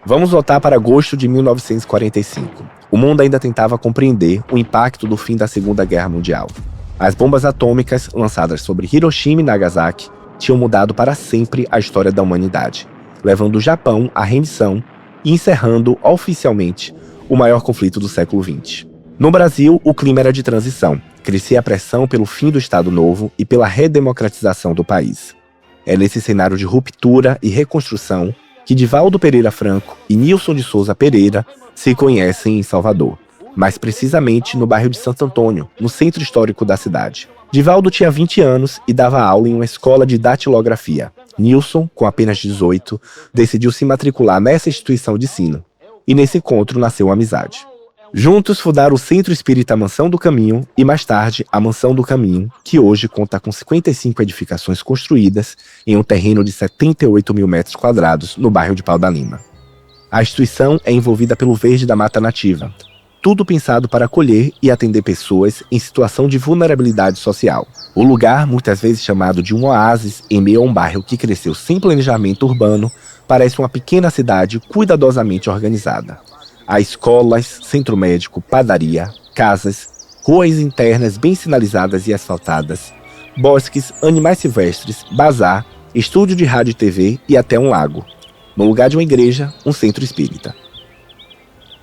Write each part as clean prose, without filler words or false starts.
Vamos voltar para agosto de 1945. O mundo ainda tentava compreender o impacto do fim da Segunda Guerra Mundial. As bombas atômicas lançadas sobre Hiroshima e Nagasaki tinham mudado para sempre a história da humanidade, levando o Japão à rendição e encerrando oficialmente o maior conflito do século XX. No Brasil, o clima era de transição. Crescia a pressão pelo fim do Estado Novo e pela redemocratização do país. É nesse cenário de ruptura e reconstrução que Divaldo Pereira Franco e Nilson de Souza Pereira se conhecem em Salvador, mais precisamente no bairro de Santo Antônio, no centro histórico da cidade. Divaldo tinha 20 anos e dava aula em uma escola de datilografia. Nilson, com apenas 18, decidiu se matricular nessa instituição de ensino. E nesse encontro nasceu uma amizade. Juntos fundaram o Centro Espírita Mansão do Caminho e, mais tarde, a Mansão do Caminho, que hoje conta com 55 edificações construídas em um terreno de 78 mil metros quadrados no bairro de Pau da Lima. A instituição é envolvida pelo Verde da Mata Nativa, tudo pensado para acolher e atender pessoas em situação de vulnerabilidade social. O lugar, muitas vezes chamado de um oásis em meio a um bairro que cresceu sem planejamento urbano, parece uma pequena cidade cuidadosamente organizada. Há escolas, centro médico, padaria, casas, ruas internas bem sinalizadas e asfaltadas, bosques, animais silvestres, bazar, estúdio de rádio e TV e até um lago. No lugar de uma igreja, um centro espírita.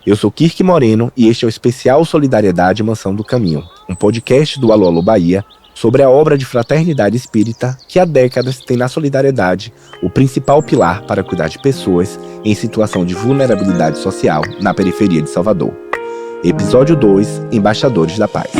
Eu sou Kirk Moreno e este é o especial Solidariedade Mansão do Caminho, um podcast do Alô Alô Bahia sobre a obra de fraternidade espírita que há décadas tem na solidariedade o principal pilar para cuidar de pessoas em situação de vulnerabilidade social na periferia de Salvador. Episódio 2, Embaixadores da Paz.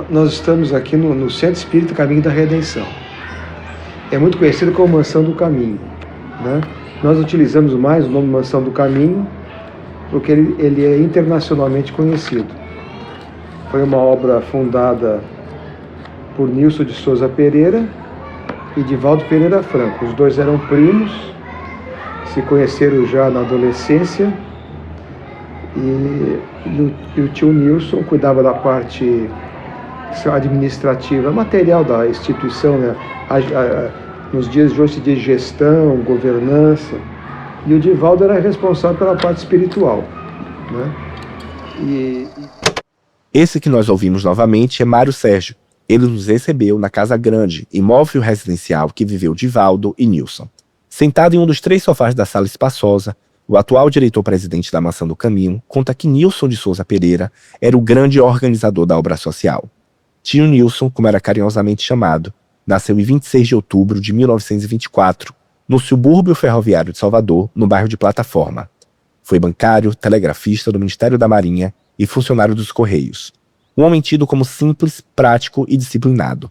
Nós estamos aqui no Centro Espírita Caminho da Redenção. É muito conhecido como Mansão do Caminho, né? Nós utilizamos mais o nome Mansão do Caminho porque ele é internacionalmente conhecido. Foi uma obra fundada por Nilson de Souza Pereira e Divaldo Pereira Franco. Os dois eram primos, se conheceram já na adolescência e o tio Nilson cuidava da parte administrativa, material da instituição, né? Nos dias de hoje se diz gestão, governança, e o Divaldo era responsável pela parte espiritual, né? Esse que nós ouvimos novamente é Mário Sérgio. Ele nos recebeu na Casa Grande, imóvel residencial que viveu Divaldo e Nilson. Sentado em um dos 3 sofás da sala espaçosa, o atual diretor-presidente da Mansão do Caminho conta que Nilson de Souza Pereira era o grande organizador da obra social. Tio Nilson, como era carinhosamente chamado, nasceu em 26 de outubro de 1924, no subúrbio ferroviário de Salvador, no bairro de Plataforma. Foi bancário, telegrafista do Ministério da Marinha e funcionário dos Correios. Um homem tido como simples, prático e disciplinado.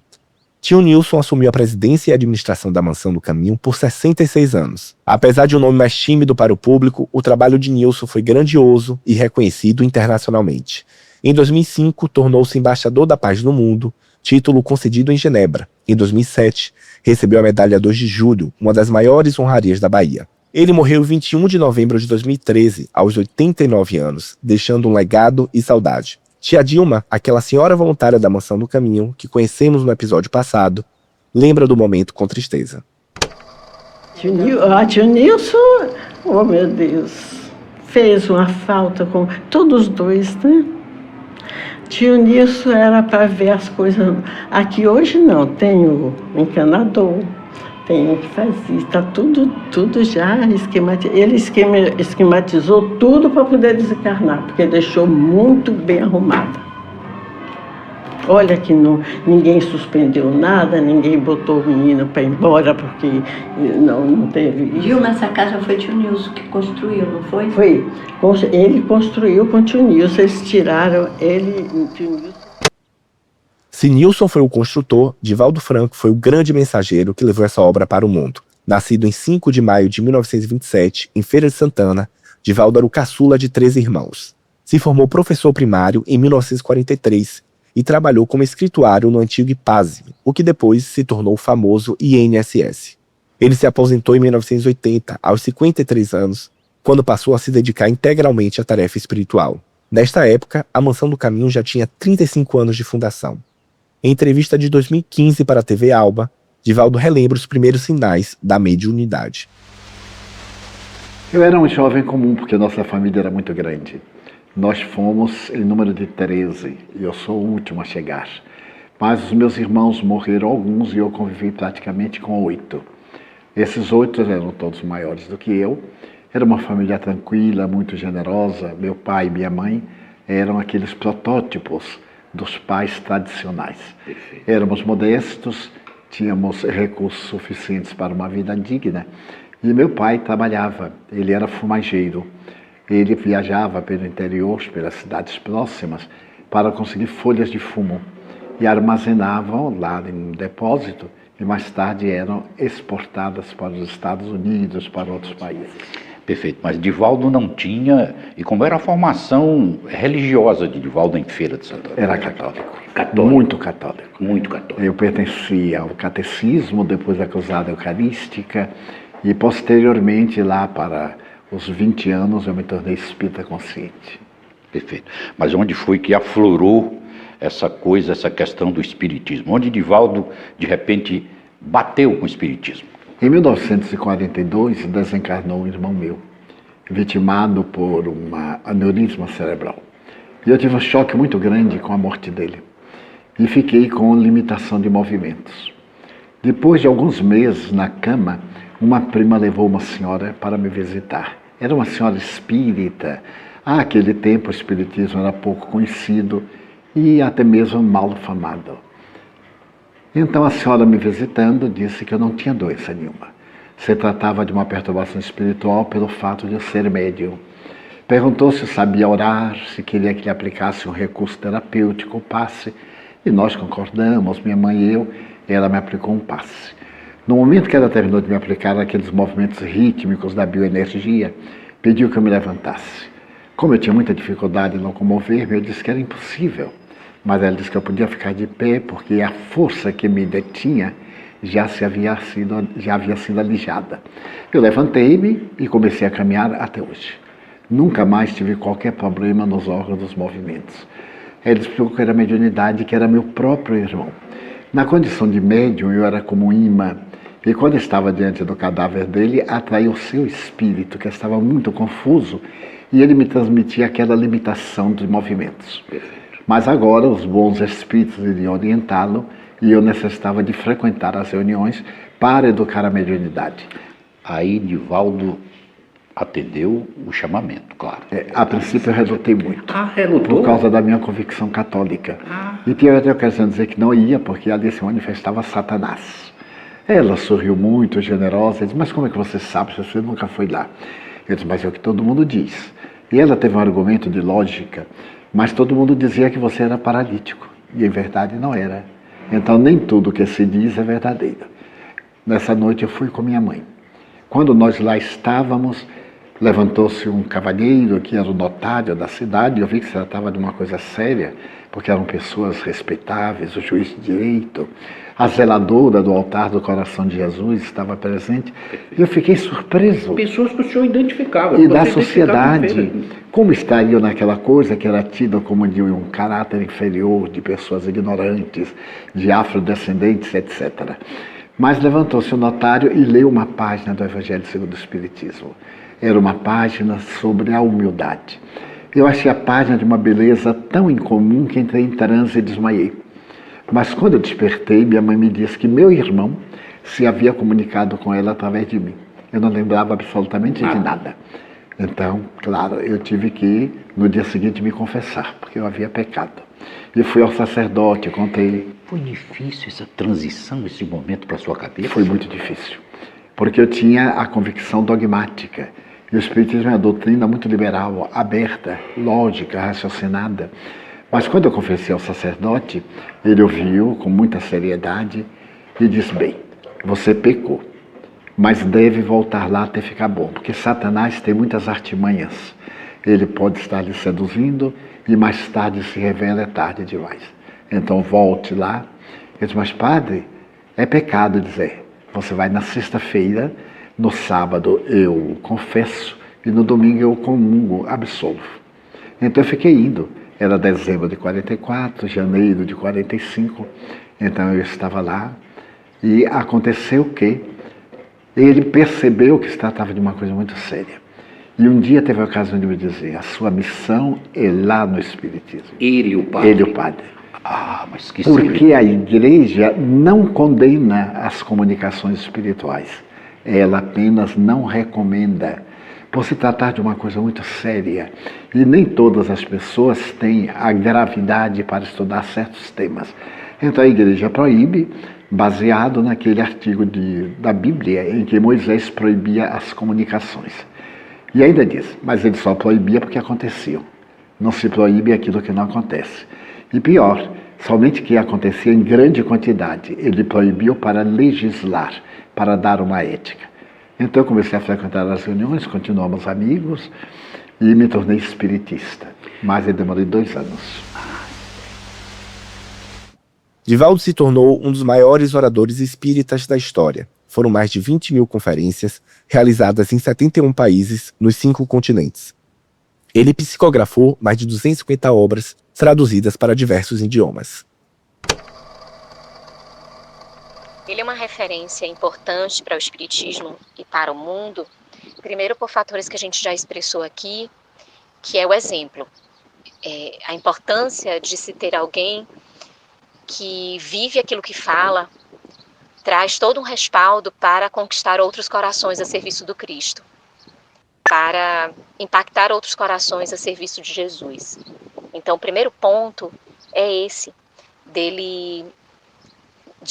Tio Nilson assumiu a presidência e a administração da Mansão do Caminho por 66 anos. Apesar de um nome mais tímido para o público, o trabalho de Nilson foi grandioso e reconhecido internacionalmente. Em 2005, tornou-se embaixador da paz no mundo, título concedido em Genebra. Em 2007, recebeu a medalha 2 de Julho, uma das maiores honrarias da Bahia. Ele morreu em 21 de novembro de 2013, aos 89 anos, deixando um legado e saudade. Tia Dilma, aquela senhora voluntária da Mansão do Caminho, que conhecemos no episódio passado, lembra do momento com tristeza. Tio Nilson, oh meu Deus, fez uma falta com todos os dois, né? Tio Nilson era para ver as coisas. Aqui hoje não, tem o encanador, tem o que faz isso, está tudo já esquematizado. Ele esquematizou tudo para poder desencarnar, porque deixou muito bem arrumado. Olha que ninguém suspendeu nada, ninguém botou o menino para ir embora, porque não teve isso. Dilma, essa casa foi tio Nilson que construiu, não foi? Foi. Ele construiu com o tio Nilson, eles tiraram ele e o tio Nilson. Se Nilson foi o construtor, Divaldo Franco foi o grande mensageiro que levou essa obra para o mundo. Nascido em 5 de maio de 1927, em Feira de Santana, Divaldo era o caçula de 13 irmãos. Se formou professor primário em 1943 e trabalhou como escrituário no antigo IPASE, o que depois se tornou o famoso INSS. Ele se aposentou em 1980, aos 53 anos, quando passou a se dedicar integralmente à tarefa espiritual. Nesta época, a Mansão do Caminho já tinha 35 anos de fundação. Em entrevista de 2015 para a TV Alba, Divaldo relembra os primeiros sinais da mediunidade. Eu era um jovem comum, porque nossa família era muito grande. Nós fomos em número de 13, e eu sou o último a chegar. Mas os meus irmãos morreram alguns e eu convivi praticamente com 8. Esses 8 eram todos maiores do que eu. Era uma família tranquila, muito generosa. Meu pai e minha mãe eram aqueles protótipos dos pais tradicionais. Éramos modestos, tínhamos recursos suficientes para uma vida digna. E meu pai trabalhava, ele era fumageiro. Ele viajava pelo interior, pelas cidades próximas, para conseguir folhas de fumo. E armazenavam lá em um depósito e mais tarde eram exportadas para os Estados Unidos, para outros países. Perfeito, mas Divaldo não tinha, e como era a formação religiosa de Divaldo em Feira de Santana? Era católico. Muito católico. Muito católico. Eu pertencia ao catecismo, depois da cruzada eucarística, e posteriormente, lá para os 20 anos, eu me tornei espírita consciente. Perfeito. Mas onde foi que aflorou essa coisa, essa questão do espiritismo? Onde Divaldo, de repente, bateu com o espiritismo? Em 1942, desencarnou um irmão meu, vitimado por um aneurisma cerebral. E eu tive um choque muito grande com a morte dele. E fiquei com limitação de movimentos. Depois de alguns meses na cama, uma prima levou uma senhora para me visitar. Era uma senhora espírita. Naquele tempo o espiritismo era pouco conhecido e até mesmo mal famado. Então a senhora me visitando disse que eu não tinha doença nenhuma. Se tratava de uma perturbação espiritual pelo fato de eu ser médium. Perguntou se eu sabia orar, se queria que lhe aplicasse um recurso terapêutico, um passe. E nós concordamos, minha mãe e eu, ela me aplicou um passe. No momento que ela terminou de me aplicar aqueles movimentos rítmicos da bioenergia, pediu que eu me levantasse. Como eu tinha muita dificuldade em locomover-me, eu disse que era impossível. Mas ela disse que eu podia ficar de pé porque a força que me detinha já havia sido alijada. Eu levantei-me e comecei a caminhar até hoje. Nunca mais tive qualquer problema nos órgãos dos movimentos. Ela explicou que era mediunidade, que era meu próprio irmão. Na condição de médium, eu era como um imã. E quando estava diante do cadáver dele, atraiu o seu espírito, que estava muito confuso, e ele me transmitia aquela limitação de movimentos. Mas agora os bons espíritos iriam orientá-lo e eu necessitava de frequentar as reuniões para educar a mediunidade. Aí Divaldo atendeu o chamamento, claro. A princípio eu relutei muito. Relutou? Por causa da minha convicção católica. E tinha até ocasião de dizer que não ia, porque ali se manifestava Satanás. Ela sorriu muito, generosa, e disse, mas como é que você sabe se você nunca foi lá? Eu disse, mas é o que todo mundo diz. E ela teve um argumento de lógica, mas todo mundo dizia que você era paralítico, e em verdade não era. Então nem tudo que se diz é verdadeiro. Nessa noite eu fui com minha mãe. Quando nós lá estávamos, levantou-se um cavalheiro que era o notário da cidade, eu vi que se tratava de uma coisa séria, porque eram pessoas respeitáveis, o juiz de direito, a zeladora do altar do coração de Jesus estava presente, e eu fiquei surpreso. Pessoas que o senhor identificava. E da sociedade, como estariam naquela coisa que era tida como de um caráter inferior, de pessoas ignorantes, de afrodescendentes, etc. Mas levantou-se o notário e leu uma página do Evangelho segundo o Espiritismo. Era uma página sobre a humildade. Eu achei a página de uma beleza tão incomum que entrei em transe e desmaiei. Mas quando eu despertei, minha mãe me disse que meu irmão se havia comunicado com ela através de mim. Eu não lembrava absolutamente de nada. Então, claro, eu tive que, no dia seguinte, me confessar, porque eu havia pecado. E fui ao sacerdote, contei. Foi difícil essa transição, esse momento para a sua cabeça? Foi muito difícil, porque eu tinha a convicção dogmática. E o Espiritismo é uma doutrina muito liberal, aberta, lógica, raciocinada. Mas quando eu confessei ao sacerdote, ele ouviu com muita seriedade e disse, bem, você pecou, mas deve voltar lá até ficar bom, porque Satanás tem muitas artimanhas. Ele pode estar lhe seduzindo e mais tarde se revela, é tarde demais. Então volte lá. Eu disse, mas padre, é pecado dizer. Você vai na sexta-feira, no sábado eu confesso e no domingo eu comungo, absolvo. Então eu fiquei indo. Era dezembro de 44, janeiro de 45. Então eu estava lá e aconteceu que ele percebeu que se tratava de uma coisa muito séria. E um dia teve a ocasião de me dizer, a sua missão é lá no Espiritismo. Ele, o padre. Ele, o padre. Ah, mas que Porque a igreja não condena as comunicações espirituais. Ela apenas não recomenda. Por se tratar de uma coisa muito séria. E nem todas as pessoas têm a gravidade para estudar certos temas. Então a igreja proíbe, baseado naquele artigo da Bíblia em que Moisés proibia as comunicações. E ainda diz, mas ele só proibia porque aconteciam. Não se proíbe aquilo que não acontece. E pior, somente que acontecia em grande quantidade. Ele proibiu para legislar, para dar uma ética. Então eu comecei a frequentar as reuniões, continuamos amigos e me tornei espiritista. Mas eu demorei 2 anos. Divaldo se tornou um dos maiores oradores espíritas da história. Foram mais de 20 mil conferências, realizadas em 71 países, nos 5 continentes. Ele psicografou mais de 250 obras, traduzidas para diversos idiomas. Ele é uma referência importante para o espiritismo e para o mundo, primeiro por fatores que a gente já expressou aqui, que é o exemplo. A importância de se ter alguém que vive aquilo que fala, traz todo um respaldo para conquistar outros corações a serviço do Cristo, para impactar outros corações a serviço de Jesus. Então, o primeiro ponto é esse, de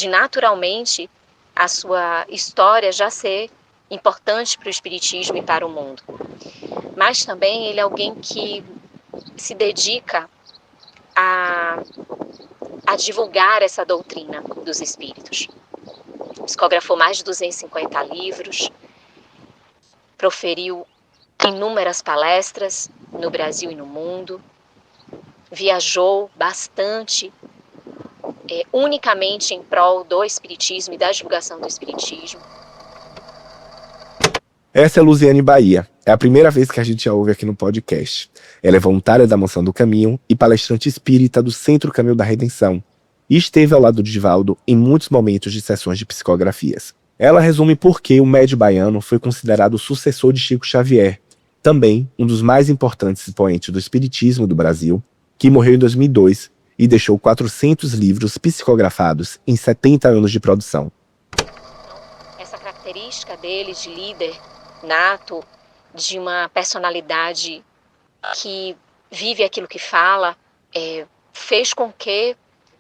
naturalmente a sua história já ser importante para o espiritismo e para o mundo. Mas também ele é alguém que se dedica a divulgar essa doutrina dos espíritos. Psicografou mais de 250 livros, proferiu inúmeras palestras no Brasil e no mundo, viajou bastante, unicamente em prol do espiritismo e da divulgação do espiritismo. Essa é Luziane Bahia. É a primeira vez que a gente a ouve aqui no podcast. Ela é voluntária da Mansão do Caminho e palestrante espírita do Centro Caminho da Redenção. E esteve ao lado de Divaldo em muitos momentos de sessões de psicografias. Ela resume por que o médio baiano foi considerado o sucessor de Chico Xavier, também um dos mais importantes expoentes do espiritismo do Brasil, que morreu em 2002 e deixou 400 livros psicografados em 70 anos de produção. Essa característica dele de líder nato, de uma personalidade que vive aquilo que fala, fez com que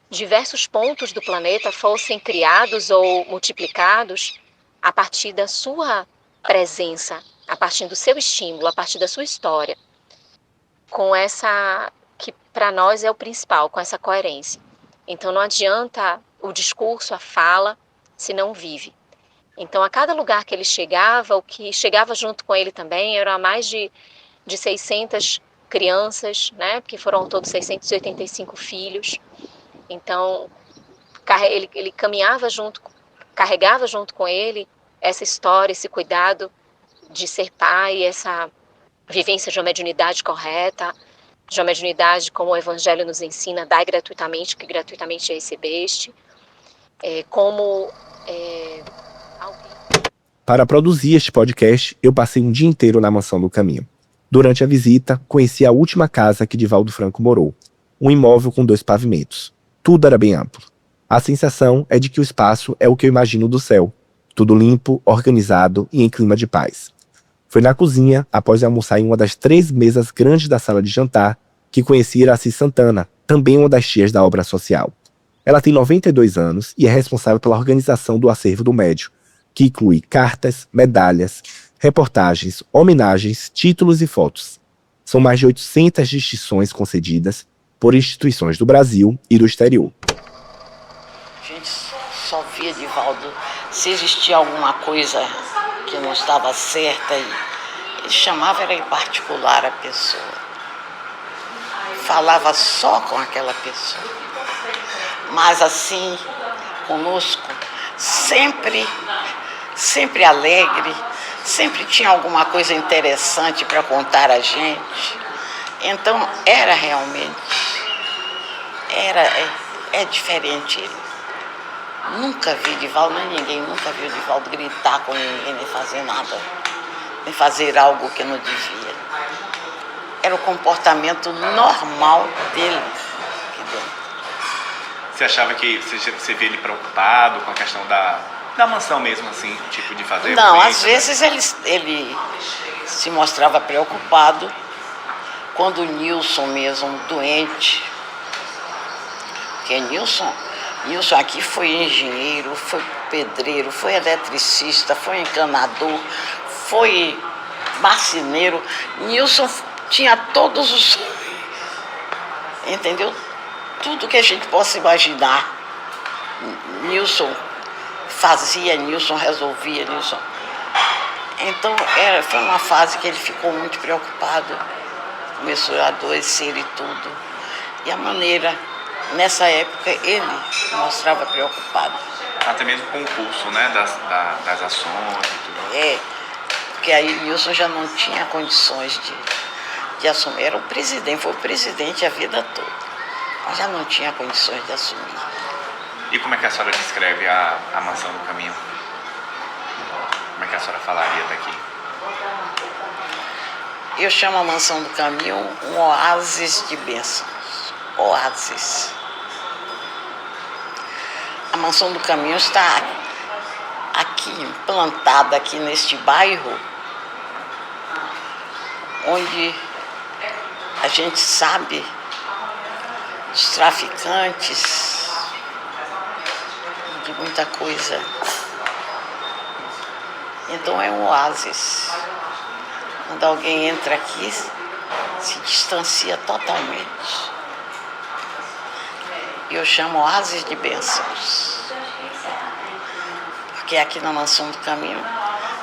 diversos pontos do planeta fossem criados ou multiplicados a partir da sua presença, a partir do seu estímulo, a partir da sua história, com essa que para nós é o principal, com essa coerência. Então não adianta o discurso, a fala, se não vive. Então a cada lugar que ele chegava, o que chegava junto com ele também eram mais de 600 crianças, né? Porque foram todos 685 filhos. Então ele caminhava junto, carregava junto com ele essa história, esse cuidado de ser pai, essa vivência de uma mediunidade correta, de uma mediunidade como o Evangelho nos ensina, dai gratuitamente o que gratuitamente recebeste, Para produzir este podcast, eu passei um dia inteiro na Mansão do Caminho. Durante a visita, conheci a última casa que Divaldo Franco morou, um imóvel com 2 pavimentos. Tudo era bem amplo. A sensação é de que o espaço é o que eu imagino do céu, tudo limpo, organizado e em clima de paz. Foi na cozinha, após almoçar em uma das 3 mesas grandes da sala de jantar, que conheci Iraci Santana, também uma das tias da obra social. Ela tem 92 anos e é responsável pela organização do acervo do médio, que inclui cartas, medalhas, reportagens, homenagens, títulos e fotos. São mais de 800 distinções concedidas por instituições do Brasil e do exterior. A gente só via Divaldo. Se existia alguma coisa que não estava certa, ele chamava, era em particular a pessoa. Falava só com aquela pessoa. Mas assim, conosco, sempre alegre, sempre tinha alguma coisa interessante para contar a gente. Então, era realmente, é diferente ele. Nunca vi Divaldo, nem ninguém nunca viu Divaldo gritar com ninguém, nem fazer nada, nem fazer algo que não devia. Era o comportamento normal dele aqui dentro. Você achava que você via ele preocupado com a questão da mansão mesmo, assim, tipo de fazer? Não, às vezes ele se mostrava preocupado quando o Nilson mesmo, doente, porque Nilson aqui foi engenheiro, foi pedreiro, foi eletricista, foi encanador, foi marceneiro. Nilson tinha todos os... Entendeu? Tudo que a gente possa imaginar. Nilson fazia, Nilson resolvia, Nilson. Então, foi uma fase que ele ficou muito preocupado. Começou a adoecer e tudo. E a maneira... Nessa época, ele mostrava preocupado. Até mesmo com o curso, né, das ações e tudo. Porque aí Nilson já não tinha condições de assumir. Era o presidente, foi o presidente a vida toda. Mas já não tinha condições de assumir. E como é que a senhora descreve a Mansão do Caminho? Como é que a senhora falaria daqui? Eu chamo a Mansão do Caminho um oásis de bênçãos. Oásis. A Mansão do Caminho está aqui, implantada aqui neste bairro, onde a gente sabe dos traficantes, de muita coisa. Então é um oásis. Quando alguém entra aqui, se distancia totalmente. Eu chamo oásis de bênçãos. Porque aqui na Mansão do Caminho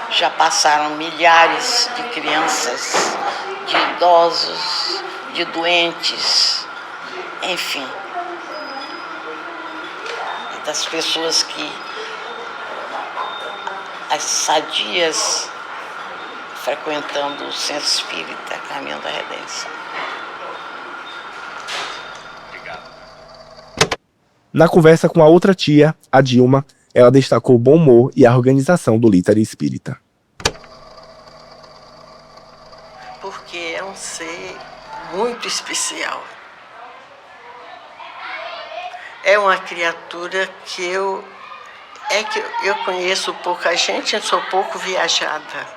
já passaram milhares de crianças, de idosos, de doentes, enfim. E das pessoas que, as sadias, frequentando o Centro Espírita Caminho da Redenção. Na conversa com a outra tia, a Dilma, ela destacou o bom humor e a organização do Lítare Espírita. Porque é um ser muito especial. É uma criatura que eu conheço pouca gente, eu sou pouco viajada.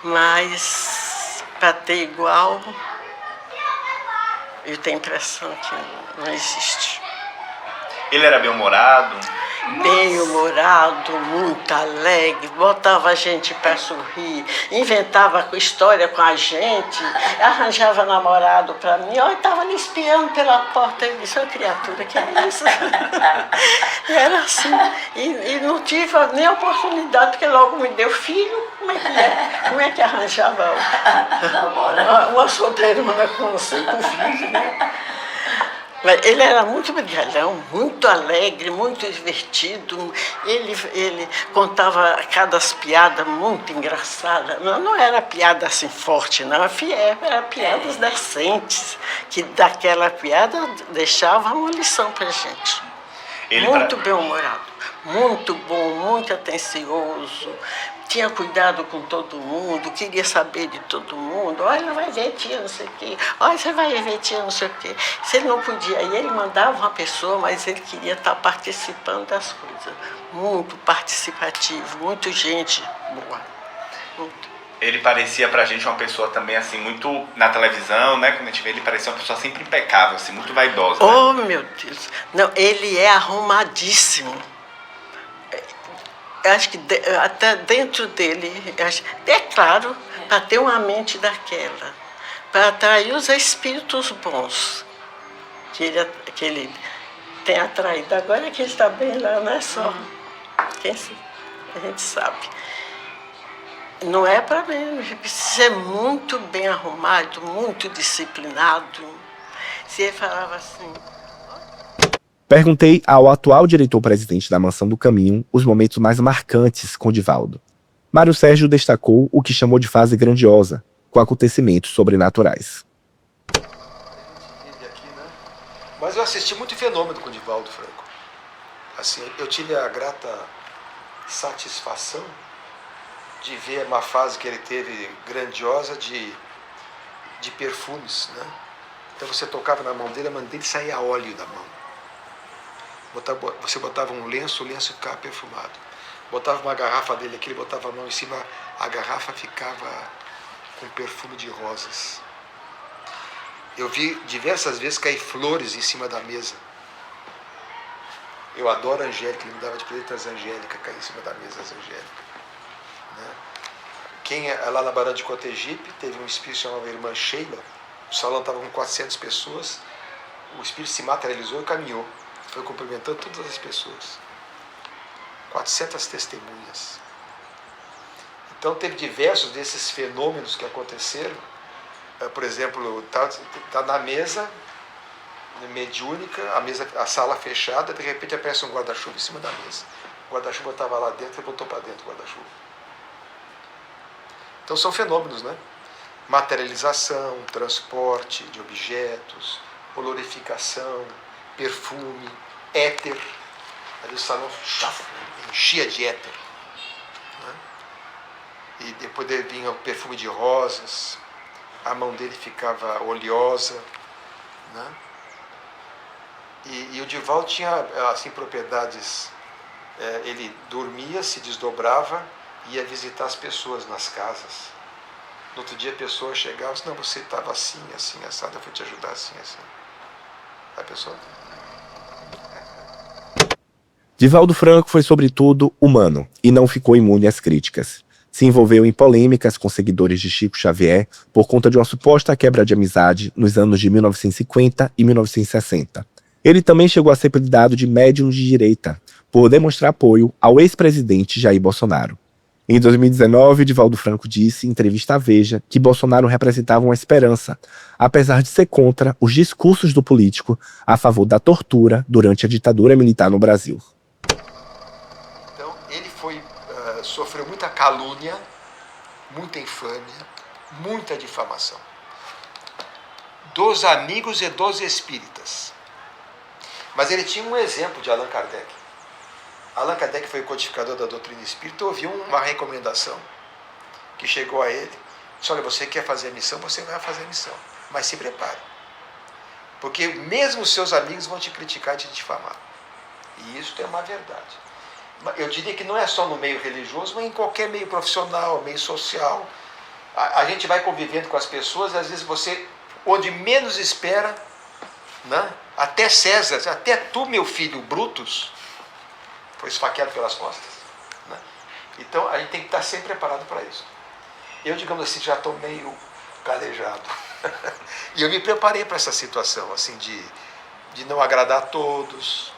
Mas para ter igual, eu tenho a impressão que não existe. Ele era bem-humorado? Bem-humorado, muito alegre, botava a gente para sorrir, inventava história com a gente, arranjava namorado para mim. Eu estava ali espiando pela porta e disse, criatura, que é isso? E era assim, e não tive nem a oportunidade, porque logo me deu filho. Como é que arranjava uma solteirona com filho, né? Ele era muito brincalhão, muito alegre, muito divertido. Ele contava cada piada muito engraçada. Não era piada assim forte, não. Era piadas decentes, que daquela piada deixava uma lição para a gente. Muito bem-humorado, muito bom, muito atencioso. Tinha cuidado com todo mundo, queria saber de todo mundo. Olha, vai ver tia, não sei o quê. Olha, você vai ver tia, não sei o quê. Se ele não podia ir, ele mandava uma pessoa, mas ele queria estar participando das coisas. Muito participativo, muito gente boa. Muito. Ele parecia pra gente uma pessoa também, assim, muito na televisão, né? Quando a gente vê, ele parecia uma pessoa sempre impecável, assim, muito vaidosa. Oh, né? Meu Deus. Não, ele é arrumadíssimo. Acho que até dentro dele, é claro, para ter uma mente daquela, para atrair os espíritos bons que ele tem atraído. Agora é que ele está bem lá, não é só. A gente sabe. Não é para menos, precisa ser muito bem arrumado, muito disciplinado. Se ele falava assim... Perguntei ao atual diretor-presidente da Mansão do Caminho os momentos mais marcantes com Divaldo. Mário Sérgio destacou o que chamou de fase grandiosa, com acontecimentos sobrenaturais. Mas eu assisti muito fenômeno com o Divaldo Franco. Assim, eu tive a grata satisfação de ver uma fase que ele teve grandiosa de perfumes, né? Então você tocava na mão dele, a mão dele saía óleo da mão. Você botava um lenço, o lenço ficava perfumado. Botava uma garrafa dele aqui, ele botava a mão em cima, a garrafa ficava com perfume de rosas. Eu vi diversas vezes cair flores em cima da mesa. Eu adoro a Angélica, ele me dava de presente as Angélicas, cair em cima da mesa as Angélicas. Né? Quem é lá na Barão de Cotegipe, teve um espírito chamado Irmã Sheila, o salão estava com 400 pessoas, o espírito se materializou e caminhou, foi cumprimentando todas as pessoas. 400 testemunhas. Então teve diversos desses fenômenos que aconteceram. Por exemplo, tá na mesa mediúnica, a sala fechada, de repente aparece um guarda-chuva em cima da mesa. O guarda-chuva estava lá dentro e botou para dentro o guarda-chuva. Então são fenômenos, né? Materialização, transporte de objetos, olorificação, perfume, éter. Ali o salão enchia de éter. Né? E depois vinha o perfume de rosas, a mão dele ficava oleosa. Né? E o Divaldo tinha assim, propriedades, ele dormia, se desdobrava, ia visitar as pessoas nas casas. No outro dia a pessoa chegava e disse, não, você estava assim, assim, assado, eu vou te ajudar assim, assim. A pessoa... Divaldo Franco foi sobretudo humano e não ficou imune às críticas. Se envolveu em polêmicas com seguidores de Chico Xavier por conta de uma suposta quebra de amizade nos anos de 1950 e 1960. Ele também chegou a ser apelidado de médium de direita, por demonstrar apoio ao ex-presidente Jair Bolsonaro. Em 2019, Divaldo Franco disse em entrevista à Veja que Bolsonaro representava uma esperança, apesar de ser contra os discursos do político a favor da tortura durante a ditadura militar no Brasil. Então, ele sofreu muita calúnia, muita infâmia, muita difamação. Dos amigos e dos espíritas. Mas ele tinha um exemplo de Allan Kardec. Allan Kardec foi o codificador da doutrina espírita, ouviu uma recomendação que chegou a ele. Disse, olha, você quer fazer a missão, você vai fazer a missão. Mas se prepare. Porque mesmo os seus amigos vão te criticar e te difamar. E isso é uma verdade. Eu diria que não é só no meio religioso, mas em qualquer meio profissional, meio social. A gente vai convivendo com as pessoas, às vezes você, onde menos espera, né? Até César, até tu, meu filho Brutus, foi esfaqueado pelas costas. Né? Então a gente tem que estar sempre preparado para isso. Eu, digamos assim, já estou meio calejado. E eu me preparei para essa situação, assim, de não agradar a todos,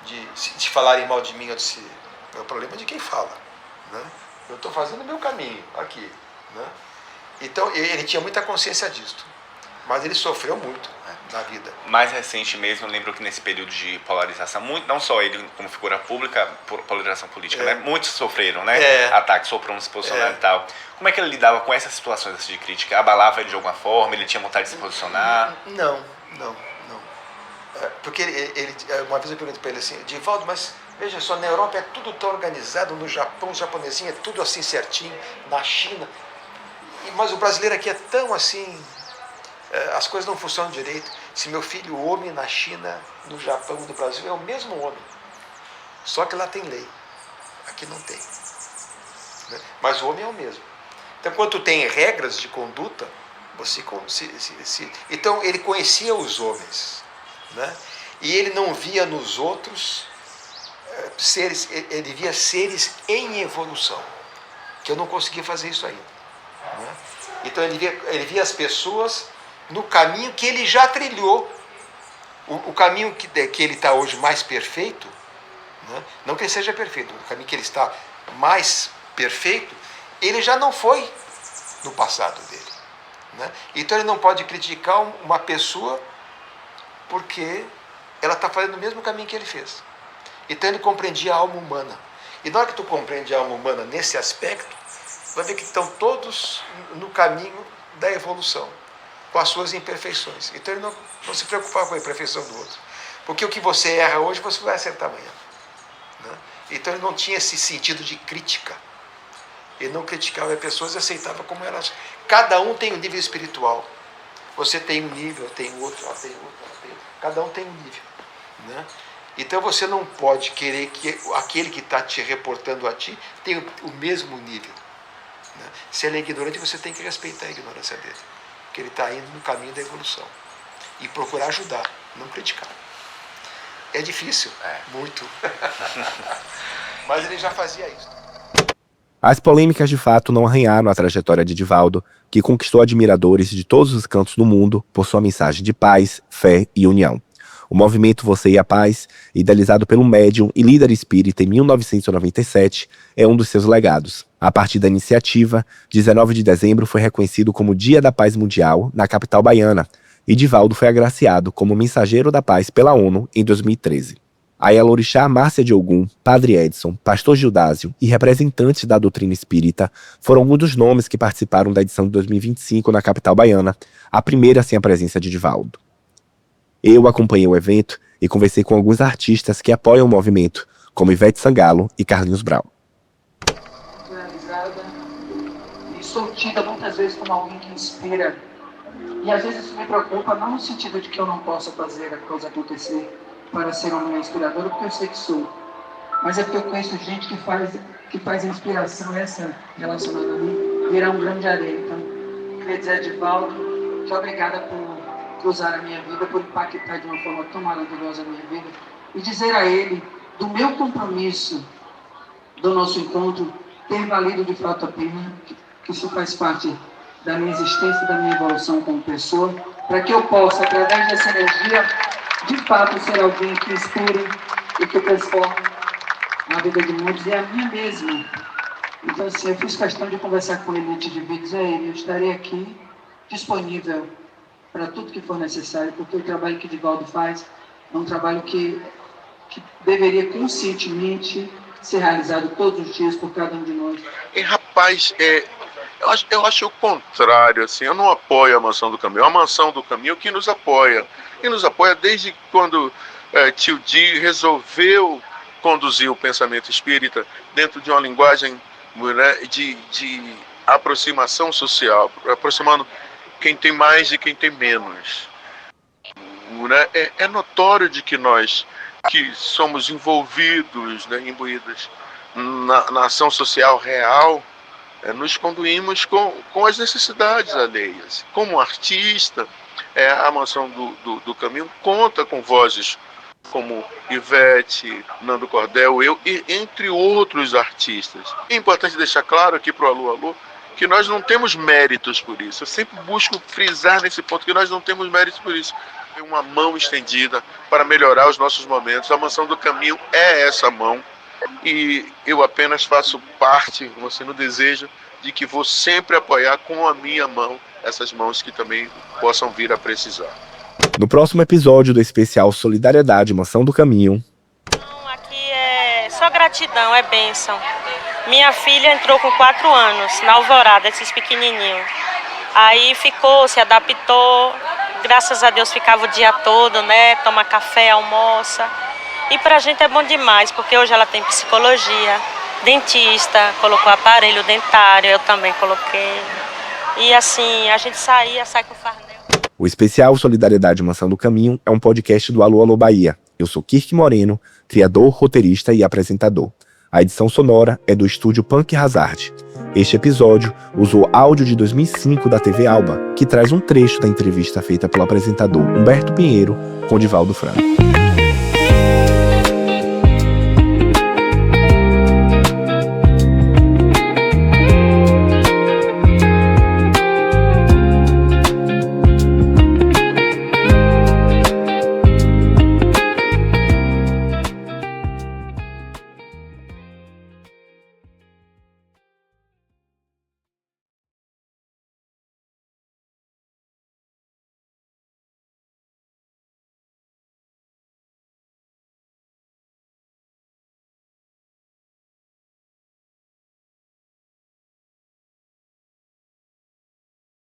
de falarem mal de mim. Eu disse, é o problema de quem fala. Né? Eu estou fazendo o meu caminho aqui. Né? Então ele tinha muita consciência disso. Mas ele sofreu muito, né, na vida. Mais recente mesmo, eu lembro que nesse período de polarização, não só ele como figura pública, polarização política, né? Muitos sofreram, né? Ataques, ou para não se posicionar e tal. Como é que ele lidava com essas situações assim, de crítica? Abalava ele de alguma forma? Ele tinha vontade de se posicionar? Não. Porque uma vez eu perguntei para ele assim, Divaldo, mas veja só, na Europa é tudo tão organizado, no Japão, o japonesinho é tudo assim certinho, na China, mas o brasileiro aqui é tão assim... As coisas não funcionam direito. Se meu filho, o homem na China, no Japão, no Brasil, é o mesmo homem. Só que lá tem lei. Aqui não tem. Né? Mas o homem é o mesmo. Então, quando tu tem regras de conduta, você... Então, ele conhecia os homens. Né? E ele não via nos outros seres... Ele via seres em evolução. Que eu não conseguia fazer isso ainda. Né? Então, ele via as pessoas... no caminho que ele já trilhou. O caminho que ele está hoje mais perfeito, né? Não que ele seja perfeito, o caminho que ele está mais perfeito, ele já não foi no passado dele. Né? Então ele não pode criticar uma pessoa porque ela está fazendo o mesmo caminho que ele fez. Então ele compreendia a alma humana. E na hora que tu compreende a alma humana nesse aspecto, vai ver que estão todos no caminho da evolução, com as suas imperfeições. Então ele não se preocupava com a imperfeição do outro. Porque o que você erra hoje, você vai acertar amanhã. Né? Então ele não tinha esse sentido de crítica. Ele não criticava as pessoas e aceitava como elas. Cada um tem um nível espiritual. Você tem um nível, eu tenho outro, ela tem outro, ela tem outro. Cada um tem um nível. Né? Então você não pode querer que aquele que está te reportando a ti tenha o mesmo nível. Né? Se ele é ignorante, você tem que respeitar a ignorância dele. Porque ele está indo no caminho da evolução. E procurar ajudar, não criticar. É difícil, muito. Mas ele já fazia isso. As polêmicas de fato não arranharam a trajetória de Divaldo, que conquistou admiradores de todos os cantos do mundo por sua mensagem de paz, fé e união. O movimento Você e a Paz, idealizado pelo médium e líder espírita em 1997, é um dos seus legados. A partir da iniciativa, 19 de dezembro foi reconhecido como Dia da Paz Mundial na capital baiana, e Divaldo foi agraciado como mensageiro da paz pela ONU em 2013. A Yalorixá Márcia de Ogum, Padre Edson, Pastor Gildásio e representantes da doutrina espírita foram alguns dos nomes que participaram da edição de 2025 na capital baiana, a primeira sem a presença de Divaldo. Eu acompanhei o evento e conversei com alguns artistas que apoiam o movimento, como Ivete Sangalo e Carlinhos Brau. Realizada e sou tida muitas vezes como alguém que inspira. E às vezes isso me preocupa, não no sentido de que eu não possa fazer a coisa acontecer para ser uma mulher inspiradora, porque eu sei que sou. Mas é porque eu conheço gente que faz a inspiração essa relacionada a mim virar um grão de areia. Então, queria dizer a Divaldo que obrigada por cruzar a minha vida, por impactar de uma forma tão maravilhosa a minha vida, e dizer a ele do meu compromisso do nosso encontro ter valido de fato a pena, que isso faz parte da minha existência e da minha evolução como pessoa, para que eu possa, através dessa energia, de fato ser alguém que inspire e que transforme a vida de muitos e a minha mesma. Então, assim, eu fiz questão de conversar com ele antes de vir, dizer a ele, eu estarei aqui disponível para tudo que for necessário, porque o trabalho que Divaldo faz é um trabalho que deveria conscientemente ser realizado todos os dias por cada um de nós. Rapaz, eu acho o contrário, assim, eu não apoio a Mansão do Caminho, a Mansão do Caminho que nos apoia, desde quando Tio Di resolveu conduzir o pensamento espírita dentro de uma linguagem, né, de aproximação social, aproximando quem tem mais e quem tem menos. Né? É notório de que nós, que somos envolvidos, né, imbuídos na ação social real, nos conduímos com as necessidades alheias. Como artista, a Mansão do Caminho conta com vozes como Ivete, Nando Cordel, eu, e entre outros artistas. É importante deixar claro aqui para o Alô Alô que nós não temos méritos por isso. Eu sempre busco frisar nesse ponto que nós não temos méritos por isso. Tem uma mão estendida para melhorar os nossos momentos. A Mansão do Caminho é essa mão. E eu apenas faço parte, você no desejo, de que vou sempre apoiar com a minha mão essas mãos que também possam vir a precisar. No próximo episódio do especial Solidariedade Mansão do Caminho... Aqui é só gratidão, é bênção. Minha filha entrou com 4 anos, na Alvorada, esses pequenininhos. Aí ficou, se adaptou, graças a Deus ficava o dia todo, né? Toma café, almoça. E pra gente é bom demais, porque hoje ela tem psicologia, dentista, colocou aparelho dentário, eu também coloquei. E assim, a gente sai com farnel. O especial Solidariedade Mansão do Caminho é um podcast do Alô Alô Bahia. Eu sou Kirk Moreno, criador, roteirista e apresentador. A edição sonora é do estúdio Punk Hazard. Este episódio usou áudio de 2005 da TV Alba, que traz um trecho da entrevista feita pelo apresentador Humberto Pinheiro com Divaldo Franco.